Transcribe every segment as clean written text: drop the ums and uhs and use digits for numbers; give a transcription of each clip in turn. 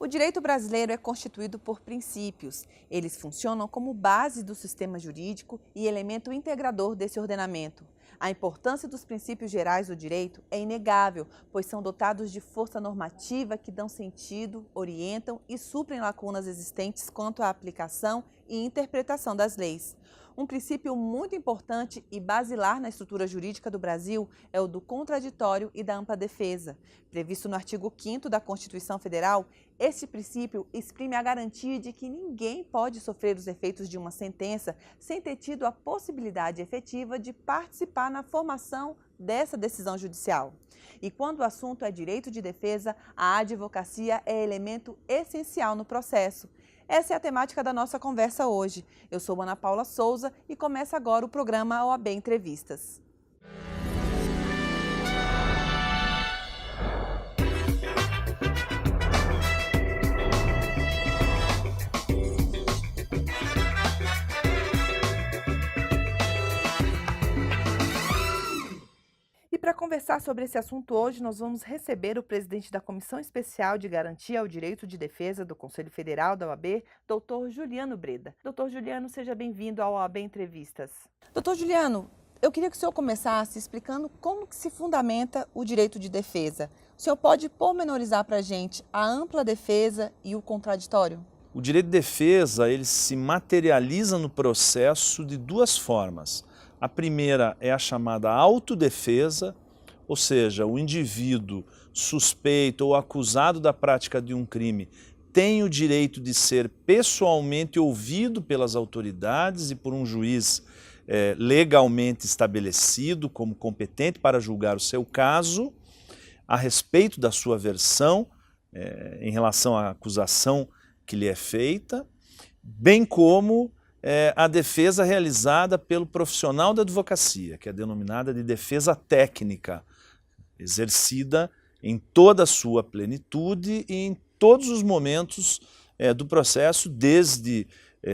O direito brasileiro é constituído por princípios. Eles funcionam como base do sistema jurídico e elemento integrador desse ordenamento. A importância dos princípios gerais do direito é inegável, pois são dotados de força normativa que dão sentido, orientam e suprem lacunas existentes quanto à aplicação e interpretação das leis. Um princípio muito importante e basilar na estrutura jurídica do Brasil é o do contraditório e da ampla defesa. Previsto no artigo 5º da Constituição Federal, este princípio exprime a garantia de que ninguém pode sofrer os efeitos de uma sentença sem ter tido a possibilidade efetiva de participar na formação dessa decisão judicial. E quando o assunto é direito de defesa, a advocacia é elemento essencial no processo. Essa é a temática da nossa conversa hoje. Eu sou Ana Paula Souza e começa agora o programa OAB Entrevistas. E para conversar sobre esse assunto hoje, nós vamos receber o presidente da Comissão Especial de Garantia ao Direito de Defesa do Conselho Federal da OAB, Dr. Juliano Breda. Dr. Juliano, seja bem-vindo ao OAB Entrevistas. Dr. Juliano, eu queria que o senhor começasse explicando como que se fundamenta o direito de defesa. O senhor pode pormenorizar para a gente a ampla defesa e o contraditório? O direito de defesa, ele se materializa no processo de duas formas. A primeira é a chamada autodefesa, ou seja, o indivíduo suspeito ou acusado da prática de um crime tem o direito de ser pessoalmente ouvido pelas autoridades e por um juiz legalmente estabelecido como competente para julgar o seu caso a respeito da sua versão em relação à acusação que lhe é feita, bem como a defesa realizada pelo profissional da advocacia, que é denominada de defesa técnica, exercida em toda a sua plenitude e em todos os momentos do processo, desde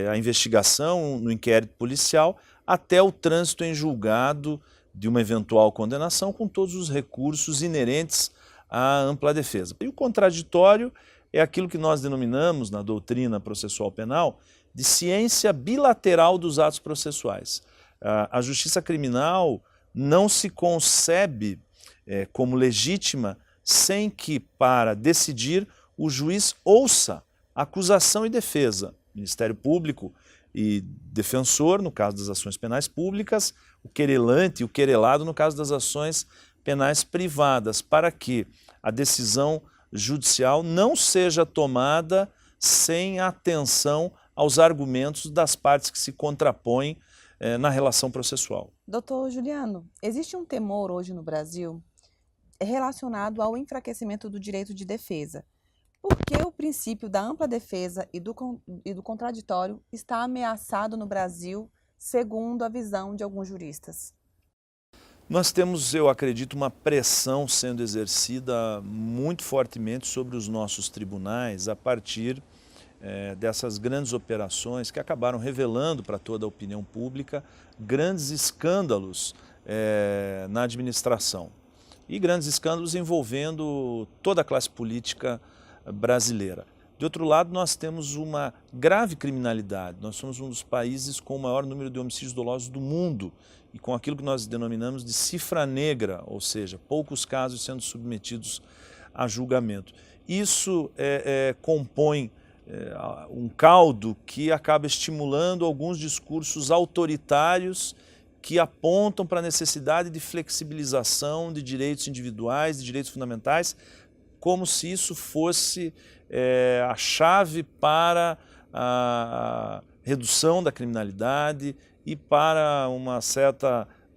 a investigação no inquérito policial até o trânsito em julgado de uma eventual condenação, com todos os recursos inerentes à ampla defesa. E o contraditório é aquilo que nós denominamos na doutrina processual penal de ciência bilateral dos atos processuais. A justiça criminal não se concebe como legítima sem que, para decidir, o juiz ouça acusação e defesa, Ministério Público e defensor, no caso das ações penais públicas, o querelante e o querelado, no caso das ações penais privadas, para que a decisão judicial não seja tomada sem atenção aos argumentos das partes que se contrapõem na relação processual. Doutor Juliano, existe um temor hoje no Brasil relacionado ao enfraquecimento do direito de defesa. Por que o princípio da ampla defesa e do contraditório está ameaçado no Brasil, segundo a visão de alguns juristas? Nós temos, eu acredito, uma pressão sendo exercida muito fortemente sobre os nossos tribunais a partir dessas grandes operações que acabaram revelando para toda a opinião pública grandes escândalos na administração e grandes escândalos envolvendo toda a classe política brasileira. De outro lado, nós temos uma grave criminalidade. Nós somos um dos países com o maior número de homicídios dolosos do mundo e com aquilo que nós denominamos de cifra negra, ou seja, poucos casos sendo submetidos a julgamento. Isso compõe um caldo que acaba estimulando alguns discursos autoritários que apontam para a necessidade de flexibilização de direitos individuais, de direitos fundamentais, como se isso fosse a chave para a redução da criminalidade e para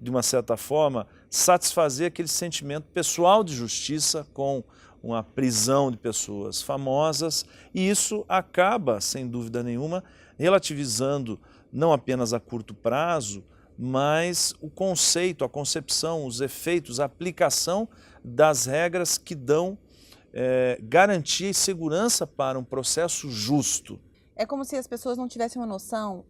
de uma certa forma, satisfazer aquele sentimento pessoal de justiça com uma prisão de pessoas famosas, e isso acaba, sem dúvida nenhuma, relativizando não apenas a curto prazo, mas o conceito, a concepção, os efeitos, a aplicação das regras que dão garantia e segurança para um processo justo. É como se as pessoas não tivessem uma noção,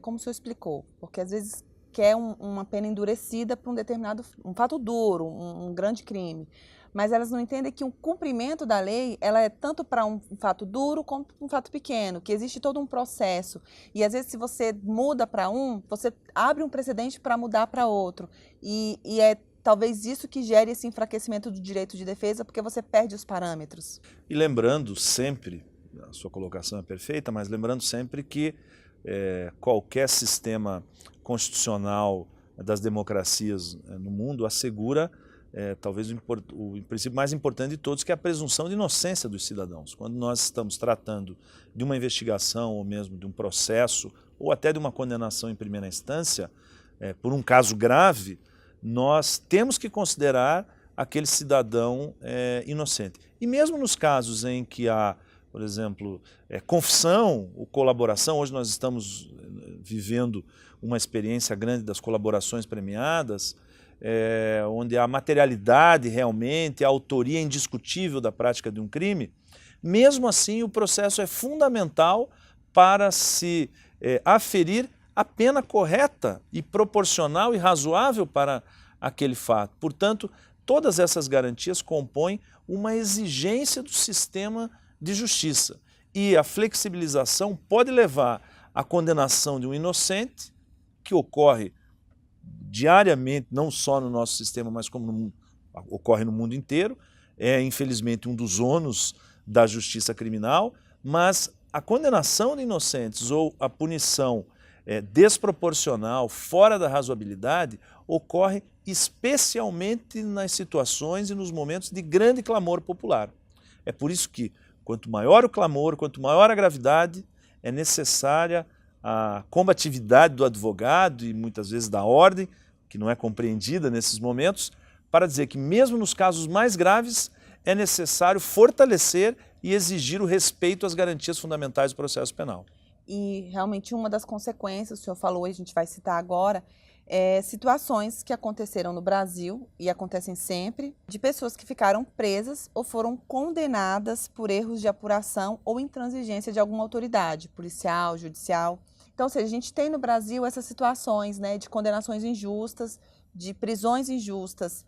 como o senhor explicou, porque às vezes quer uma pena endurecida para um determinado, um fato duro, um grande crime. mas elas não entendem que o cumprimento da lei, ela é tanto para um fato duro como para um fato pequeno, que existe todo um processo. E às vezes se você muda para um, você abre um precedente para mudar para outro. E é talvez isso que gere esse enfraquecimento do direito de defesa, porque você perde os parâmetros. E lembrando sempre, a sua colocação é perfeita, mas lembrando sempre que qualquer sistema constitucional das democracias no mundo assegura talvez o princípio mais importante de todos, que é a presunção de inocência dos cidadãos. Quando nós estamos tratando de uma investigação ou mesmo de um processo ou até de uma condenação em primeira instância, por um caso grave, nós temos que considerar aquele cidadão inocente. E mesmo nos casos em que há, por exemplo, confissão ou colaboração, hoje nós estamos vivendo uma experiência grande das colaborações premiadas, onde há materialidade realmente, a autoria indiscutível da prática de um crime, mesmo assim o processo é fundamental para se aferir a pena correta e proporcional e razoável para aquele fato. Portanto, todas essas garantias compõem uma exigência do sistema de justiça. E a flexibilização pode levar à condenação de um inocente, que ocorre diariamente, não só no nosso sistema, mas como ocorre no mundo inteiro. É, infelizmente, um dos ônus da justiça criminal, mas a condenação de inocentes ou a punição desproporcional, fora da razoabilidade, ocorre especialmente nas situações e nos momentos de grande clamor popular. É por isso que, quanto maior o clamor, quanto maior a gravidade, é necessária a combatividade do advogado e muitas vezes da ordem, que não é compreendida nesses momentos, para dizer que mesmo nos casos mais graves é necessário fortalecer e exigir o respeito às garantias fundamentais do processo penal. E realmente uma das consequências, o senhor falou, a gente vai citar agora, situações que aconteceram no Brasil, e acontecem sempre, de pessoas que ficaram presas ou foram condenadas por erros de apuração ou intransigência de alguma autoridade, policial, judicial. Então, ou seja, a gente tem no Brasil essas situações, né, de condenações injustas, de prisões injustas,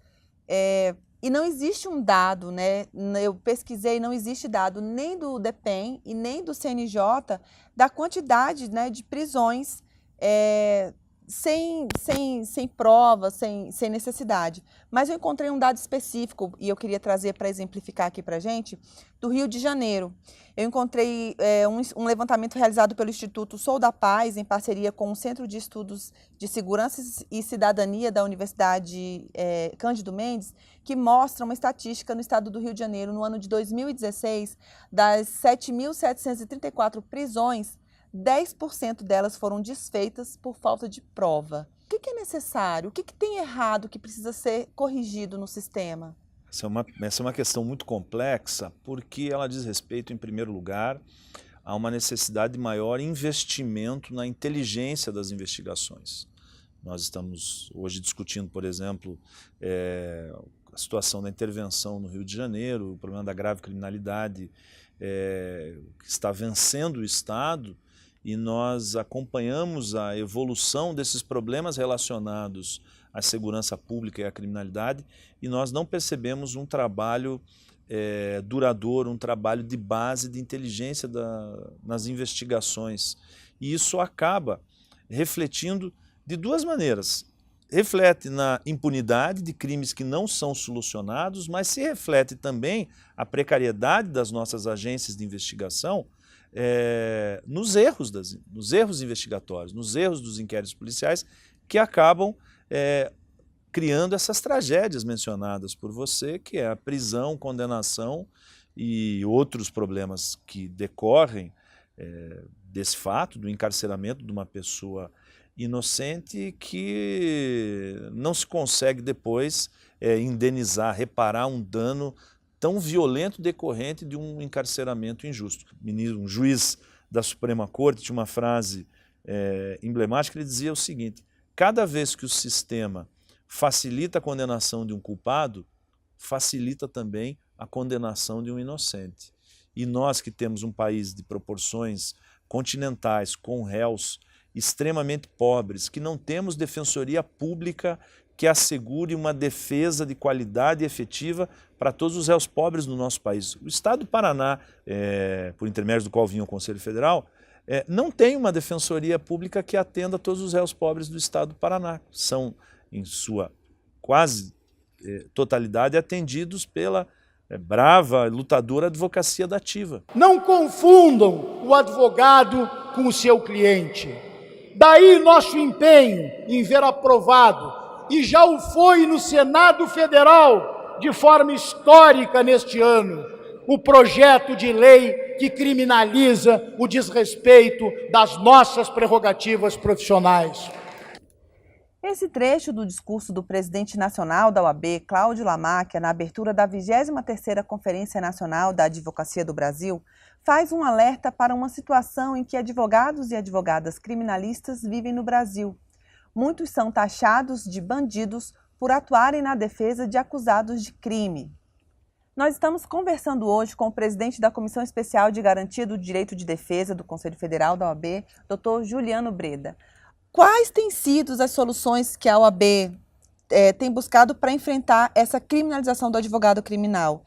e não existe um dado, né? Eu pesquisei, não existe dado nem do DEPEN e nem do CNJ da quantidade, né, de prisões sem prova, sem necessidade. Mas eu encontrei um dado específico e eu queria trazer para exemplificar aqui para a gente, do Rio de Janeiro. Eu encontrei um levantamento realizado pelo Instituto Sou da Paz, em parceria com o Centro de Estudos de Segurança e Cidadania da Universidade Cândido Mendes, que mostra uma estatística no estado do Rio de Janeiro, no ano de 2016, das 7.734 prisões, 10% delas foram desfeitas por falta de prova. O que é necessário? O que tem errado que precisa ser corrigido no sistema? Essa é uma questão muito complexa, porque ela diz respeito, em primeiro lugar, a uma necessidade de maior investimento na inteligência das investigações. Nós estamos hoje discutindo, por exemplo, a situação da intervenção no Rio de Janeiro, o problema da grave criminalidade que está vencendo o Estado, e nós acompanhamos a evolução desses problemas relacionados à segurança pública e à criminalidade, e nós não percebemos um trabalho duradouro, um trabalho de base de inteligência nas investigações. E isso acaba refletindo de duas maneiras. Reflete na impunidade de crimes que não são solucionados, mas se reflete também a precariedade das nossas agências de investigação, nos erros investigatórios, nos erros dos inquéritos policiais, que acabam criando essas tragédias mencionadas por você, que é a prisão, condenação e outros problemas que decorrem desse fato, do encarceramento de uma pessoa inocente, que não se consegue depois indenizar, reparar um dano tão violento decorrente de um encarceramento injusto. Um juiz da Suprema Corte tinha uma frase emblemática, ele dizia o seguinte: cada vez que o sistema facilita a condenação de um culpado, facilita também a condenação de um inocente. E nós que temos um país de proporções continentais, com réus extremamente pobres, que não temos defensoria pública que assegure uma defesa de qualidade e efetiva para todos os réus pobres do nosso país. O Estado do Paraná, por intermédio do qual vinha o Conselho Federal, não tem uma defensoria pública que atenda a todos os réus pobres do Estado do Paraná. São, em sua quase totalidade, atendidos pela brava, lutadora advocacia da ativa. Não confundam o advogado com o seu cliente. Daí nosso empenho em ver aprovado, e já o foi no Senado Federal, de forma histórica neste ano, o projeto de lei que criminaliza o desrespeito das nossas prerrogativas profissionais. Esse trecho do discurso do presidente nacional da OAB, Cláudio Lamáquia, na abertura da 23ª Conferência Nacional da Advocacia do Brasil, faz um alerta para uma situação em que advogados e advogadas criminalistas vivem no Brasil. Muitos são taxados de bandidos por atuarem na defesa de acusados de crime. Nós estamos conversando hoje com o presidente da Comissão Especial de Garantia do Direito de Defesa do Conselho Federal da OAB, Dr. Juliano Breda. Quais têm sido as soluções que a OAB tem buscado para enfrentar essa criminalização do advogado criminal?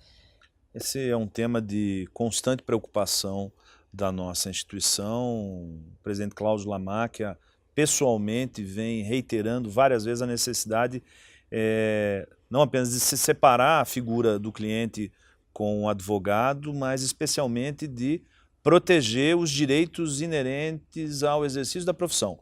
Esse é um tema de constante preocupação da nossa instituição. O presidente Cláudio Lamáquia pessoalmente vem reiterando várias vezes a necessidade não apenas de se separar a figura do cliente com o advogado, mas especialmente de proteger os direitos inerentes ao exercício da profissão.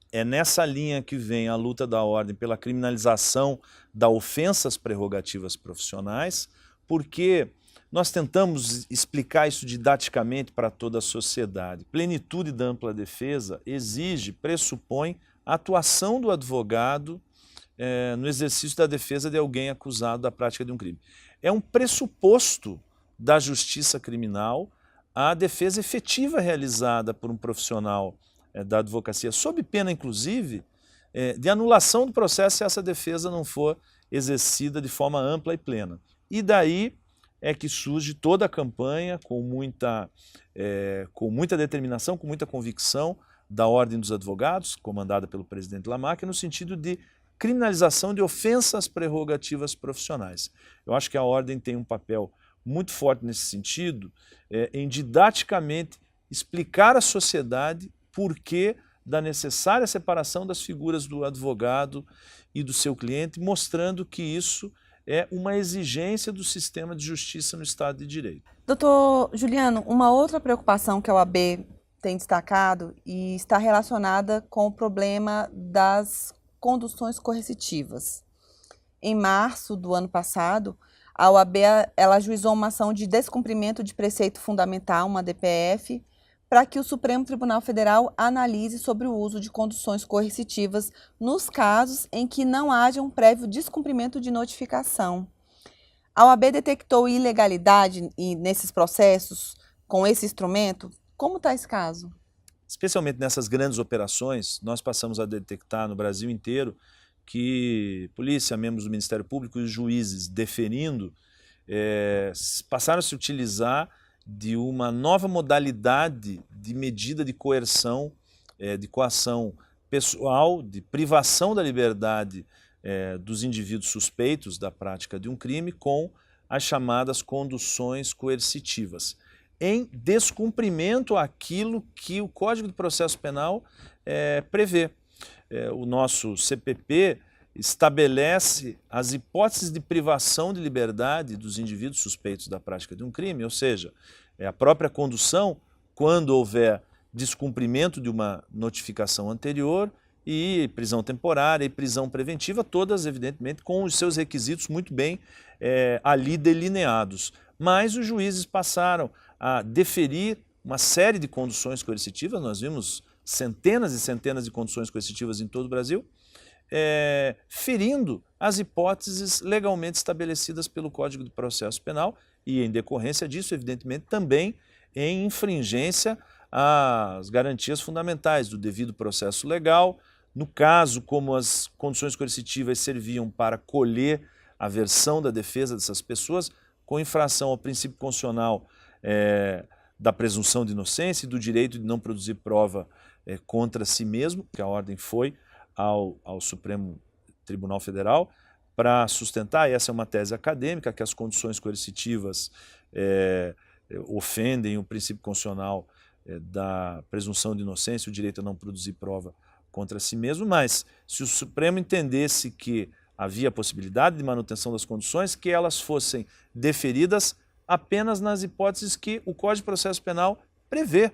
É nessa linha que vem a luta da ordem pela criminalização da ofensa às prerrogativas profissionais, porque nós tentamos explicar isso didaticamente para toda a sociedade. Plenitude da ampla defesa pressupõe a atuação do advogado no exercício da defesa de alguém acusado da prática de um crime. É um pressuposto da justiça criminal a defesa efetiva realizada por um profissional da advocacia, sob pena, inclusive, de anulação do processo se essa defesa não for exercida de forma ampla e plena. E daí é que surge toda a campanha com muita determinação, com muita convicção da Ordem dos Advogados, comandada pelo presidente Lamáquia, no sentido de criminalização de ofensas às prerrogativas profissionais. Eu acho que a Ordem tem um papel muito forte nesse sentido, em didaticamente explicar à sociedade por que da necessária separação das figuras do advogado e do seu cliente, mostrando que isso é uma exigência do sistema de justiça no Estado de Direito. Doutor Juliano, uma outra preocupação que a OAB tem destacado e está relacionada com o problema das conduções coercitivas. Em março do ano passado, a OAB ajuizou uma ação de descumprimento de preceito fundamental, uma DPF, para que o Supremo Tribunal Federal analise sobre o uso de conduções coercitivas nos casos em que não haja um prévio descumprimento de notificação. A OAB detectou ilegalidade nesses processos com esse instrumento? Como está esse caso? Especialmente nessas grandes operações, nós passamos a detectar no Brasil inteiro que polícia, membros do Ministério Público e os juízes deferindo passaram a se utilizar de uma nova modalidade de medida de coerção, de coação pessoal, de privação da liberdade dos indivíduos suspeitos da prática de um crime com as chamadas conduções coercitivas, em descumprimento àquilo que o Código de Processo Penal prevê. O nosso CPP estabelece as hipóteses de privação de liberdade dos indivíduos suspeitos da prática de um crime, ou seja, a própria condução quando houver descumprimento de uma notificação anterior e prisão temporária e prisão preventiva, todas evidentemente com os seus requisitos muito bem ali delineados. Mas os juízes passaram a deferir uma série de conduções coercitivas, nós vimos centenas e centenas de conduções coercitivas em todo o Brasil, ferindo as hipóteses legalmente estabelecidas pelo Código de Processo Penal e, em decorrência disso, evidentemente, também em infringência às garantias fundamentais do devido processo legal. No caso, como as conduções coercitivas serviam para colher a versão da defesa dessas pessoas, com infração ao princípio constitucional da presunção de inocência e do direito de não produzir prova contra si mesmo, que a ordem foi ao Supremo Tribunal Federal para sustentar, e essa é uma tese acadêmica, que as condições coercitivas ofendem o princípio constitucional da presunção de inocência, o direito a não produzir prova contra si mesmo, mas se o Supremo entendesse que havia a possibilidade de manutenção das condições, que elas fossem deferidas apenas nas hipóteses que o Código de Processo Penal prevê.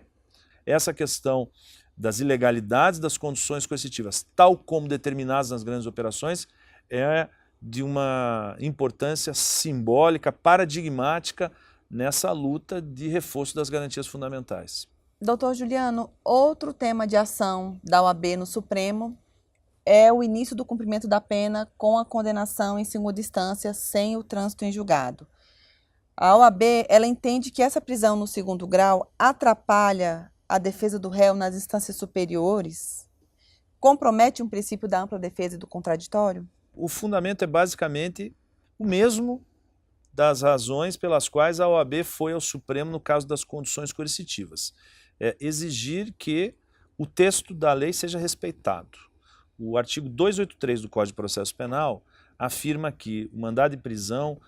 Essa questão das ilegalidades das condições coercitivas, tal como determinadas nas grandes operações, é de uma importância simbólica, paradigmática nessa luta de reforço das garantias fundamentais. Doutor Juliano, outro tema de ação da OAB no Supremo é o início do cumprimento da pena com a condenação em segunda instância sem o trânsito em julgado. A OAB, ela entende que essa prisão no segundo grau atrapalha a defesa do réu nas instâncias superiores, compromete um princípio da ampla defesa e do contraditório? O fundamento é basicamente o mesmo das razões pelas quais a OAB foi ao Supremo no caso das condições coercitivas. É exigir que o texto da lei seja respeitado. O artigo 283 do Código de Processo Penal afirma que o mandado de prisão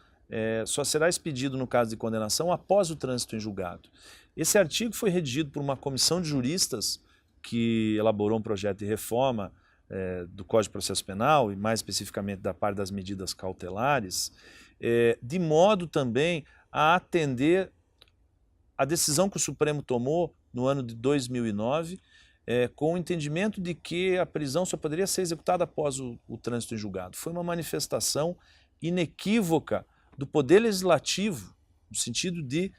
só será expedido no caso de condenação após o trânsito em julgado. Esse artigo foi redigido por uma comissão de juristas que elaborou um projeto de reforma do Código de Processo Penal, e mais especificamente da parte das medidas cautelares, de modo também a atender a decisão que o Supremo tomou no ano de 2009, com o entendimento de que a prisão só poderia ser executada após o trânsito em julgado. Foi uma manifestação inequívoca do Poder Legislativo, no sentido de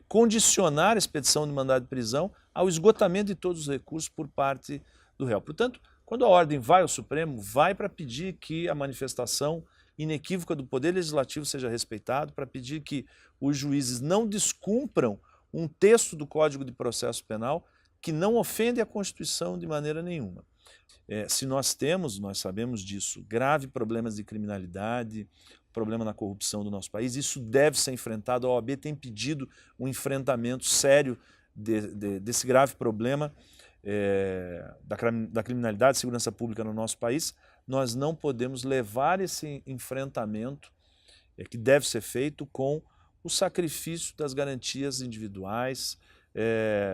condicionar a expedição de mandado de prisão ao esgotamento de todos os recursos por parte do réu. Portanto, quando a ordem vai ao Supremo, vai para pedir que a manifestação inequívoca do Poder Legislativo seja respeitado, para pedir que os juízes não descumpram um texto do Código de Processo Penal que não ofende a Constituição de maneira nenhuma. Se nós temos, nós sabemos disso, grave problemas de criminalidade, problema na corrupção do nosso país, isso deve ser enfrentado. A OAB tem pedido um enfrentamento sério desse grave problema da criminalidade e segurança pública no nosso país. Nós não podemos levar esse enfrentamento que deve ser feito com o sacrifício das garantias individuais,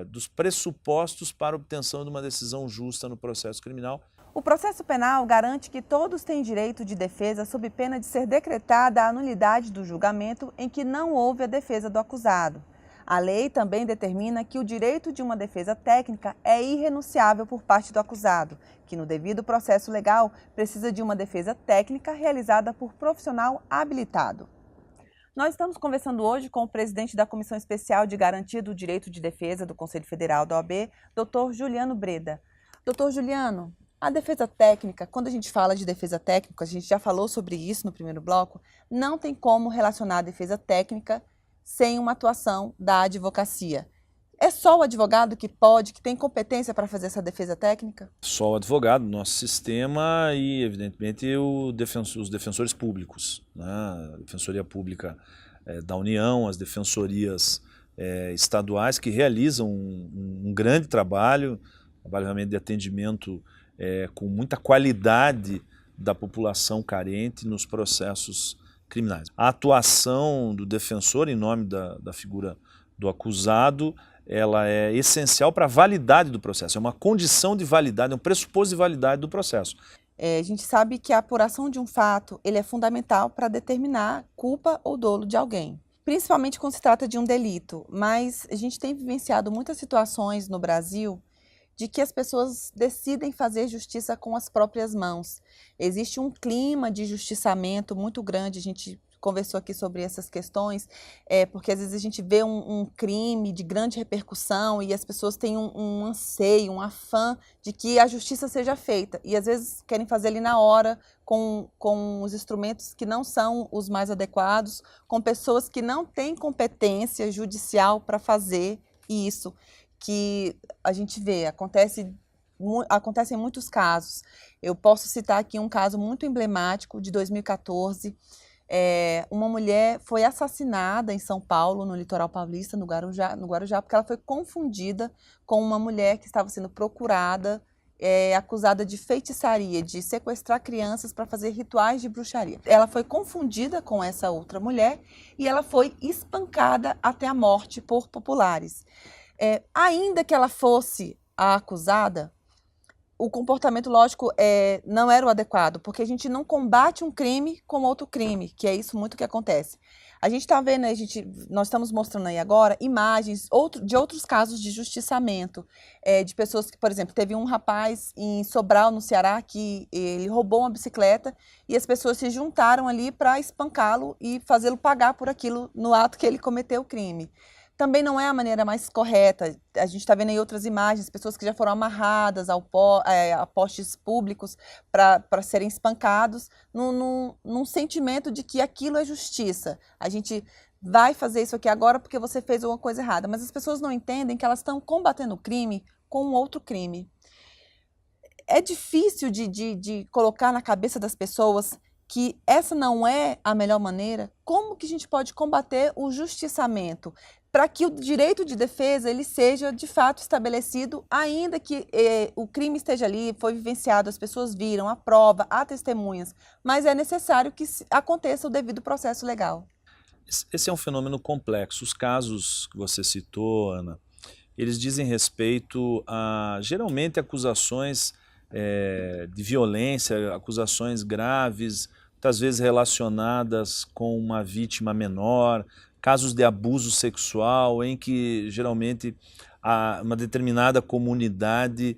dos pressupostos para a obtenção de uma decisão justa no processo criminal. O processo penal garante que todos têm direito de defesa sob pena de ser decretada a nulidade do julgamento em que não houve a defesa do acusado. A lei também determina que o direito de uma defesa técnica é irrenunciável por parte do acusado, que no devido processo legal precisa de uma defesa técnica realizada por profissional habilitado. Nós estamos conversando hoje com o presidente da Comissão Especial de Garantia do Direito de Defesa do Conselho Federal da OAB, Dr. Juliano Breda. Dr. Juliano, a defesa técnica, quando a gente fala de defesa técnica, a gente já falou sobre isso no primeiro bloco, não tem como relacionar a defesa técnica sem uma atuação da advocacia. É só o advogado que pode, que tem competência para fazer essa defesa técnica? Só o advogado, nosso sistema e, evidentemente, os defensores públicos, né? A Defensoria Pública da União, as defensorias estaduais que realizam um grande trabalho realmente de atendimento com muita qualidade da população carente nos processos criminais. A atuação do defensor em nome da figura do acusado, ela é essencial para a validade do processo, é uma condição de validade, é um pressuposto de validade do processo. A gente sabe que a apuração de um fato ele é fundamental para determinar culpa ou dolo de alguém, principalmente quando se trata de um delito, mas a gente tem vivenciado muitas situações no Brasil de que as pessoas decidem fazer justiça com as próprias mãos. Existe um clima de justiçamento muito grande, a gente conversou aqui sobre essas questões, porque às vezes a gente vê um crime de grande repercussão e as pessoas têm um anseio, um afã de que a justiça seja feita. E às vezes querem fazer ali na hora, com os instrumentos que não são os mais adequados, com pessoas que não têm competência judicial para fazer isso, que a gente vê, acontece em muitos casos. Eu posso citar aqui um caso muito emblemático de 2014, uma mulher foi assassinada em São Paulo, no litoral paulista, no Guarujá, porque ela foi confundida com uma mulher que estava sendo procurada é acusada de feitiçaria, de sequestrar crianças para fazer rituais de bruxaria. Ela foi confundida com essa outra mulher e ela foi espancada até a morte por populares. Ainda que ela fosse a acusada, o comportamento, lógico, não era o adequado, porque a gente não combate um crime com outro crime, que é isso muito que acontece. A gente está vendo, nós estamos mostrando aí agora imagens de outros casos de justiçamento, de pessoas que, por exemplo, teve um rapaz em Sobral, no Ceará, que ele roubou uma bicicleta e as pessoas se juntaram ali para espancá-lo e fazê-lo pagar por aquilo no ato que ele cometeu o crime. Também não é a maneira mais correta. A gente está vendo aí outras imagens, pessoas que já foram amarradas a postes públicos para serem espancados, num sentimento de que aquilo é justiça. A gente vai fazer isso aqui agora porque você fez uma coisa errada. Mas as pessoas não entendem que elas estão combatendo o crime com um outro crime. É difícil de colocar na cabeça das pessoas que essa não é a melhor maneira. Como que a gente pode combater o justiçamento para que o direito de defesa ele seja de fato estabelecido, ainda que o crime esteja ali, foi vivenciado, as pessoas viram, a prova, há testemunhas, mas é necessário que aconteça o devido processo legal. Esse é um fenômeno complexo. Os casos que você citou, Ana, eles dizem respeito a, geralmente, acusações de violência, acusações graves, muitas vezes relacionadas com uma vítima menor, casos de abuso sexual em que geralmente uma determinada comunidade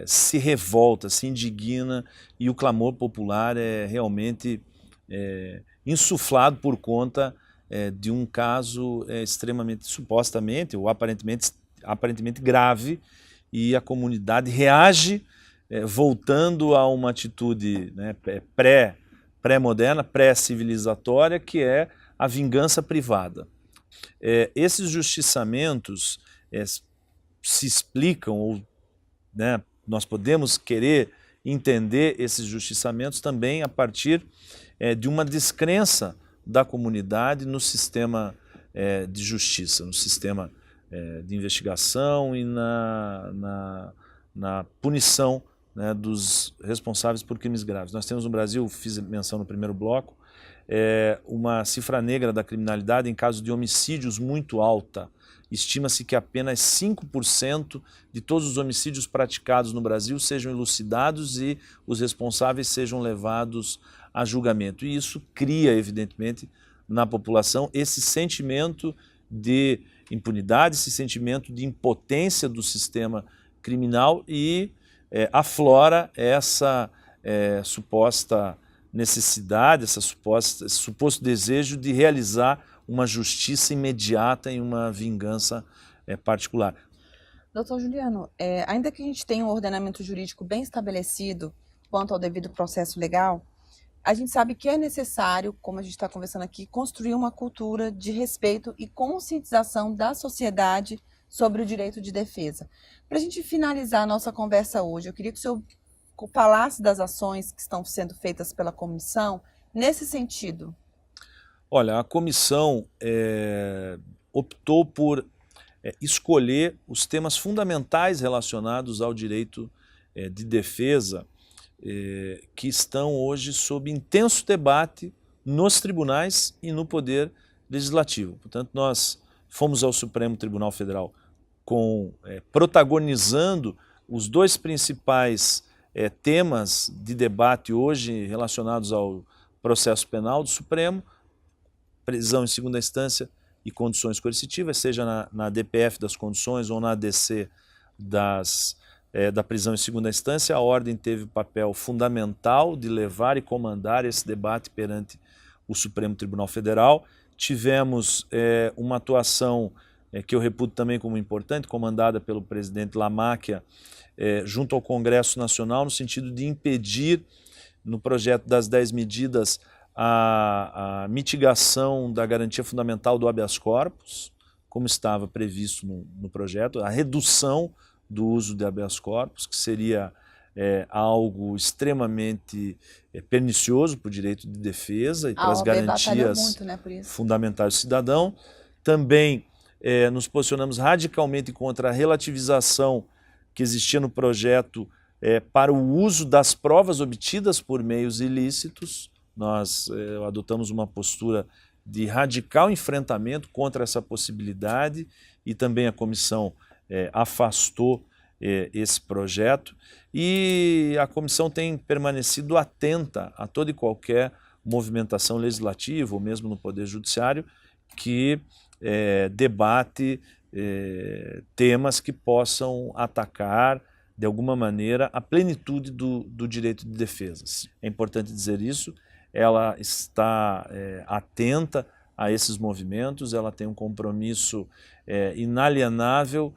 se revolta, se indigna e o clamor popular é realmente insuflado por conta de um caso extremamente, supostamente ou aparentemente grave, e a comunidade reage voltando a uma atitude, né, pré-moderna, pré-civilizatória, que é a vingança privada. Esses justiçamentos se explicam, ou né, nós podemos querer entender esses justiçamentos também a partir de uma descrença da comunidade no sistema de justiça, no sistema de investigação e na punição, né, dos responsáveis por crimes graves. Nós temos no Brasil, fiz menção no primeiro bloco, uma cifra negra da criminalidade em casos de homicídios muito alta. Estima-se que apenas 5% de todos os homicídios praticados no Brasil sejam elucidados e os responsáveis sejam levados a julgamento. E isso cria, evidentemente, na população esse sentimento de impunidade, esse sentimento de impotência do sistema criminal e aflora essa suposta necessidade, esse suposto desejo de realizar uma justiça imediata e uma vingança particular. Doutor Juliano, ainda que a gente tenha um ordenamento jurídico bem estabelecido quanto ao devido processo legal, a gente sabe que é necessário, como a gente está conversando aqui, construir uma cultura de respeito e conscientização da sociedade sobre o direito de defesa. Para a gente finalizar a nossa conversa hoje, eu queria que o senhor falasse das ações que estão sendo feitas pela comissão nesse sentido. Olha, a comissão optou por escolher os temas fundamentais relacionados ao direito de defesa que estão hoje sob intenso debate nos tribunais e no Poder Legislativo. Portanto, nós fomos ao Supremo Tribunal Federal protagonizando os dois principais temas de debate hoje relacionados ao processo penal do Supremo: prisão em segunda instância e condições coercitivas, seja na DPF das condições ou na ADC da prisão em segunda instância. A ordem teve o papel fundamental de levar e comandar esse debate perante o Supremo Tribunal Federal. Tivemos uma atuação que eu reputo também como importante, comandada pelo presidente Lamáquia, junto ao Congresso Nacional, no sentido de impedir, no projeto das 10 medidas, a mitigação da garantia fundamental do habeas corpus, como estava previsto no projeto, a redução do uso de habeas corpus, que seria algo extremamente pernicioso para o direito de defesa e para as garantias muito, né, por isso. fundamentais do cidadão. Também nos posicionamos radicalmente contra a relativização que existia no projeto para o uso das provas obtidas por meios ilícitos. Nós adotamos uma postura de radical enfrentamento contra essa possibilidade e também a comissão afastou esse projeto, e a comissão tem permanecido atenta a toda e qualquer movimentação legislativa ou mesmo no Poder Judiciário que debate temas que possam atacar de alguma maneira a plenitude do direito de defesa. É importante dizer isso, ela está atenta a esses movimentos, ela tem um compromisso inalienável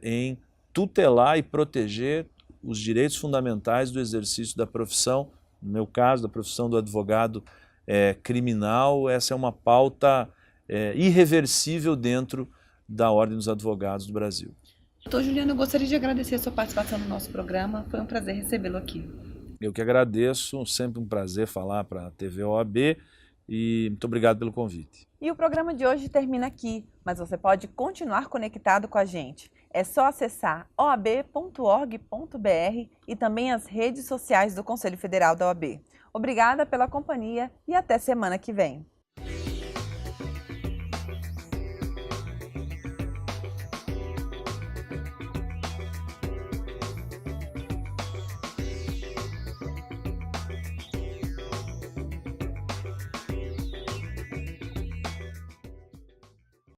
em tutelar e proteger os direitos fundamentais do exercício da profissão, no meu caso, da profissão do advogado criminal. Essa é uma pauta irreversível dentro da Ordem dos Advogados do Brasil. Doutor Juliano, eu gostaria de agradecer a sua participação no nosso programa, foi um prazer recebê-lo aqui. Eu que agradeço, sempre um prazer falar para a TV OAB e muito obrigado pelo convite. E o programa de hoje termina aqui, mas você pode continuar conectado com a gente. É só acessar oab.org.br e também as redes sociais do Conselho Federal da OAB. Obrigada pela companhia e até semana que vem.